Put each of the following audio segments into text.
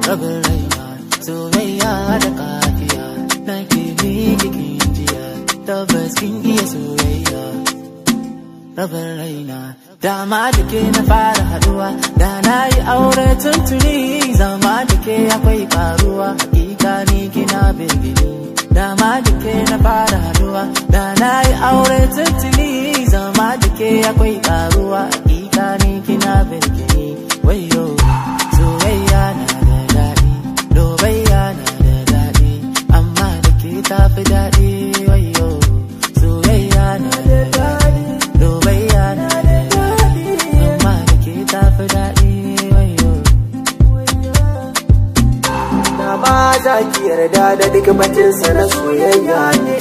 rabin raina soyayya da kafiya na ke miki kinjiya tabbas kin iya soyayya rabin raina dama da ke na fara haduwa da na yi aure tuntuni zama da ke akwai karuwa hakika ni kina birgini dama da ke na fara haduwa da na yi aure tuntuni zama da ke akwai karuwa hakika ni kina birgini wayo soyayya na da daɗi lobayya na da daɗi amma da ke tafi daɗi wayo soyayya na da daɗi lobayya na da daɗi amma da ke tafi daɗi wayo na ba za ki yarda da duk batinsa na soyayya ne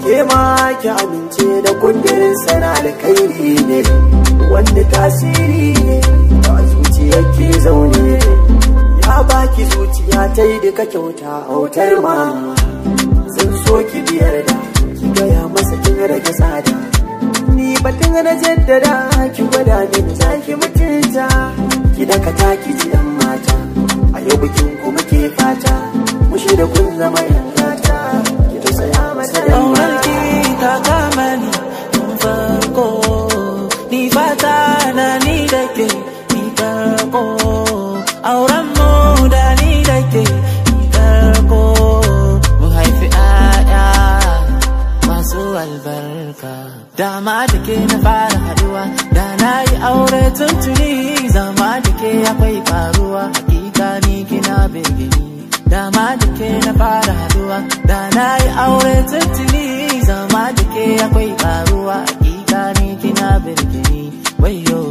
ke ma ki amince da kundirinsa na alkhairi ne wanda tasiri ne a zuciyar ke zaune ya baki zuciya ta yi duka kyauta autar mama zan so ki biyar da ki gaya masa kin rage tsada ni batun na jaddada ki gwada min za ki mutunta ki dakata ki ji yan mata a yau bikin ku muke fata mushi da kun zama yan gata ki tausaya masa da aurarki ta kama ni tun farko ni fata na ni da ke ni karko auren mu da ni da ke ni karko mu haifi 'ya'ya masu albarka dama da ke na fara haduwa da na yi aure tuntuni zama da ke akwai karuwa hakika ni kina birgini dama da ke na fara haduwa da na yi aure tuntuni zama da ke akwai karuwa hakika ni kina birgini wayo